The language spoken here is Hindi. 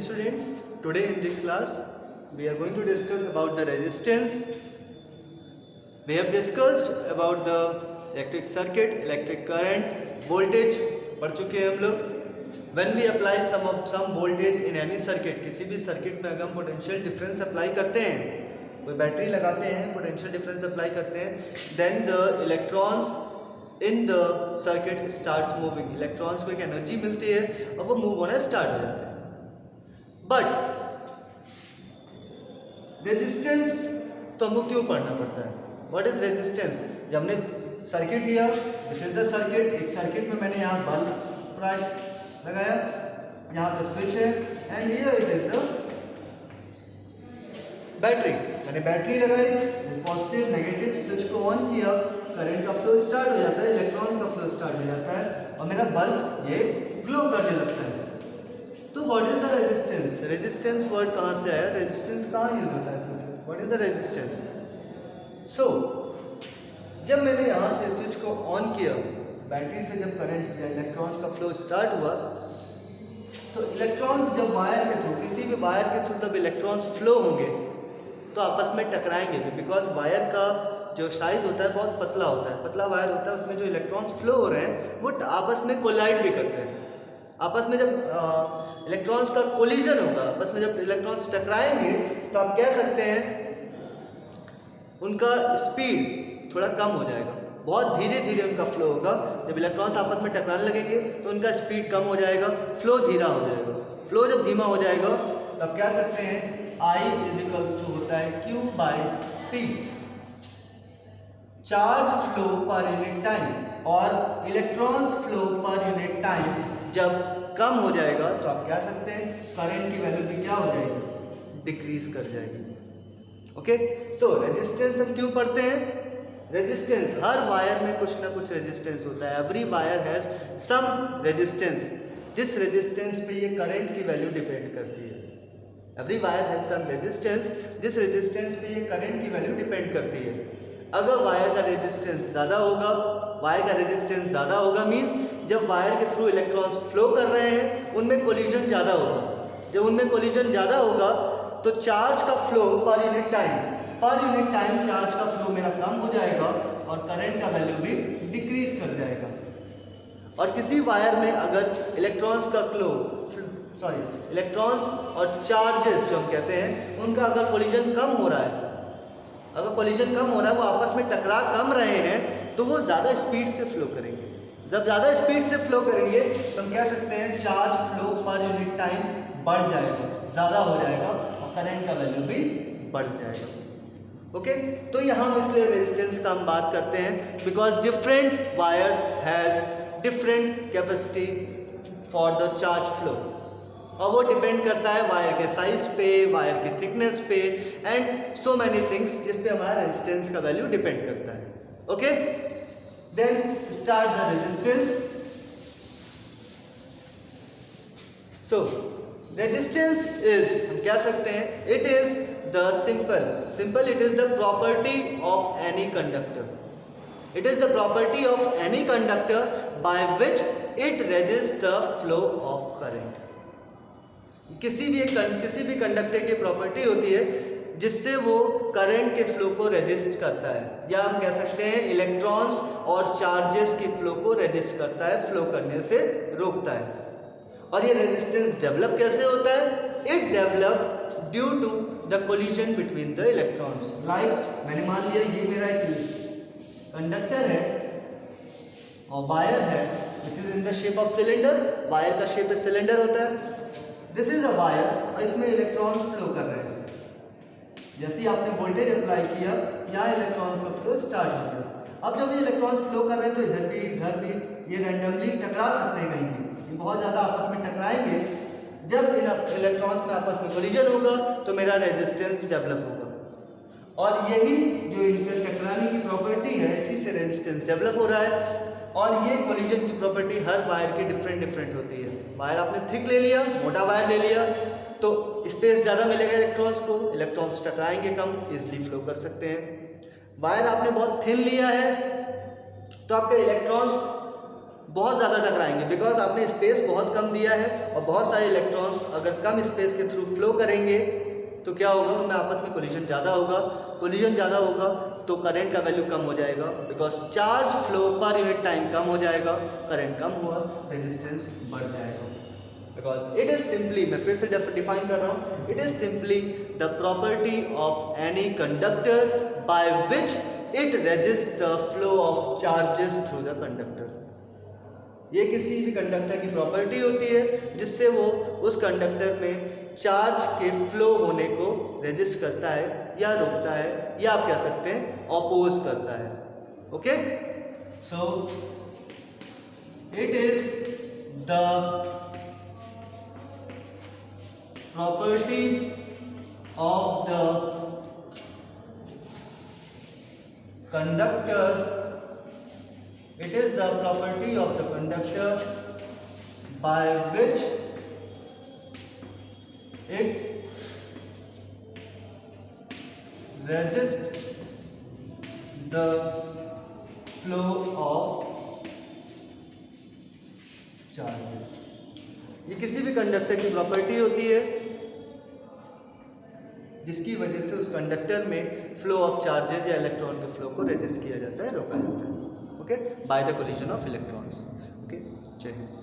students, today in this class we are going to discuss about the resistance. We have discussed about the electric circuit, electric current, voltage पढ़ चुके हैं हम लोग. When we apply some voltage in any circuit, किसी भी सर्किट में अगर हम पोटेंशियल डिफरेंस अप्लाई करते हैं, कोई बैटरी लगाते हैं, पोटेंशियल डिफरेंस अप्लाई करते हैं, then the electrons in the circuit starts moving. Electrons को एक एनर्जी मिलती है और वो मूव होना स्टार्ट हो जाते हैं. बट रेजिस्टेंस तो हमको क्यों पढ़ना पड़ता है? What is resistance? जब हमने सर्किट लिया, दिस इज द सर्किट. एक सर्किट में मैंने यहाँ बल्ब लगाया, यहाँ पे स्विच है and here it is the battery. मैंने बैटरी लगाई, पॉजिटिव नेगेटिव स्विच को ऑन किया, करंट का फ्लो स्टार्ट हो जाता है, इलेक्ट्रॉन का फ्लो स्टार्ट हो जाता है और मेरा बल्ब ये ग्लो करने लगता है. तो what is the resistance? Resistance word कहाँ से आया? रेजिस्टेंस कहाँ यूज होता है? What is the resistance? So जब मैंने यहाँ से स्विच को ऑन किया, बैटरी से जब करंट या इलेक्ट्रॉन्स का फ्लो स्टार्ट हुआ, तो इलेक्ट्रॉन्स जब वायर के थ्रू, किसी भी वायर के थ्रू जब इलेक्ट्रॉन्स फ्लो होंगे तो आपस में टकराएंगे भी, बिकॉज वायर का जो साइज होता है बहुत पतला होता है, पतला वायर होता है, उसमें जो इलेक्ट्रॉन्स फ्लो हो रहे हैं वो आपस में कोलाइड भी करते हैं. आपस में जब इलेक्ट्रॉन्स का कोलिजन होगा, आपस में जब इलेक्ट्रॉन्स टकराएंगे तो आप कह सकते हैं उनका स्पीड थोड़ा कम हो जाएगा, बहुत धीरे धीरे उनका फ्लो होगा. जब इलेक्ट्रॉन्स आपस में टकराने लगेंगे तो उनका स्पीड कम हो जाएगा, फ्लो धीरा हो जाएगा. फ्लो जब धीमा हो जाएगा तो आप कह सकते हैं I = होता है Q by T, charge flow per unit time. और electrons flow per unit time जब कम हो जाएगा तो आप कह सकते हैं करंट की वैल्यू भी क्या हो जाएगी? डिक्रीज कर जाएगी. ओके, सो रेजिस्टेंस हम क्यों पढ़ते हैं? रेजिस्टेंस, हर वायर में कुछ ना कुछ रेजिस्टेंस होता है. Every wire has some resistance. जिस रेजिस्टेंस पे ये करंट की वैल्यू डिपेंड करती है. Every wire has some resistance, जिस रेजिस्टेंस पे ये करंट की वैल्यू डिपेंड करती है. अगर वायर का रेजिस्टेंस ज़्यादा होगा, वायर का रेजिस्टेंस ज़्यादा होगा मीन्स जब वायर के थ्रू इलेक्ट्रॉन्स फ्लो कर रहे हैं उनमें कोलिजन ज़्यादा होगा. जब उनमें कोलिजन ज़्यादा होगा तो चार्ज का flow per unit time charge का फ्लो मेरा कम हो जाएगा और करंट का वैल्यू भी डिक्रीज कर जाएगा. और किसी वायर में अगर इलेक्ट्रॉन्स और चार्जेस जो हम कहते हैं उनका अगर कोलिजन कम हो रहा है, वो आपस में टकरा कम रहे हैं तो वो ज़्यादा स्पीड से फ्लो करेंगे. जब ज़्यादा स्पीड से फ्लो करेंगे तो हम कह सकते हैं charge flow per unit time बढ़ जाएगा, ज़्यादा हो जाएगा और करंट का वैल्यू भी बढ़ जाएगा. ओके, तो यहाँ हम इसलिए रेजिस्टेंस का हम बात करते हैं because different wires has different capacity for the charge flow. और वो डिपेंड करता है वायर के साइज पे, वायर की थिकनेस पे एंड सो मैनी थिंग्स, जिस पे हमारा रेजिस्टेंस का वैल्यू डिपेंड करता है. Okay, then start the resistance. So resistance is, हम क्या सकते हैं, it is the simple it is the property of any conductor. It is the property of any conductor by which it resists the flow of current. किसी भी कंडक्टर की प्रॉपर्टी होती है जिससे वो करंट के फ्लो को रेजिस्ट करता है, या हम कह सकते हैं इलेक्ट्रॉन्स और चार्जेस की फ्लो को रेजिस्ट करता है, फ्लो करने से रोकता है. और ये रेजिस्टेंस डेवलप कैसे होता है? It develop due to the collision between the electrons. Like मैंने मान लिया ये मेरा एक कंडक्टर है और वायर है which is in the shape of cylinder. Wire का शेप सिलेंडर होता है. दिस इज अ वायर और इसमें इलेक्ट्रॉन्स फ्लो कर रहे हैं. जैसे ही आपने वोल्टेज अप्लाई किया, यहाँ इलेक्ट्रॉन्स का फ्लो स्टार्ट हो गया. अब जब ये इलेक्ट्रॉन्स फ्लो कर रहे हैं तो इधर भी ये रैंडमली टकरा सकते हैं कहीं भी, ये बहुत ज़्यादा आपस में टकराएंगे. जब इन इलेक्ट्रॉन्स में आपस में कोलिजन होगा तो मेरा रेजिस्टेंस डेवलप होगा. और यही जो इनके टकराने की प्रॉपर्टी है, इसी से रेजिस्टेंस डेवलप हो रहा है. और ये कोलिजन की प्रॉपर्टी हर वायर की डिफरेंट होती है. वायर आपने थिक ले लिया, मोटा वायर ले लिया तो स्पेस ज़्यादा मिलेगा इलेक्ट्रॉन्स को, इलेक्ट्रॉन्स टकराएंगे कम, इजीली फ्लो कर सकते हैं. वायर आपने बहुत थिन लिया है तो आपके इलेक्ट्रॉन्स बहुत ज़्यादा टकराएंगे, बिकॉज आपने स्पेस बहुत कम दिया है और बहुत सारे इलेक्ट्रॉन्स अगर कम स्पेस के थ्रू फ्लो करेंगे तो क्या होगा, उनमें आपस में कोलिजन ज़्यादा होगा। कोलिजन ज़्यादा होगा तो करंट का वैल्यू कम हो जाएगा, because charge flow per unit time कम हो जाएगा, करंट कम हुआ, रेजिस्टेंस बढ़ जाएगा। बिकॉज इट इज सिंपली, मैं फिर से डिफाइन कर रहा हूँ, it is simply the property of any conductor by which it resist the flow of charges through the conductor. ये किसी भी कंडक्टर की प्रॉपर्टी होती है जिससे वो उस कंडक्टर में चार्ज के फ्लो होने को रेजिस्ट करता है या रोकता है, या आप कह सकते हैं ऑपोज करता है। Okay, so it is the property of the conductor, it is the property of the conductor by which it resists the flow of charges। ये किसी भी कंडक्टर की प्रॉपर्टी होती है जिसकी वजह से उस कंडक्टर में फ्लो ऑफ चार्जेस या इलेक्ट्रॉन के फ्लो को रेजिस्ट किया जाता है, रोका जाता है। Okay, by the collision of electrons. Okay, जय हिंद।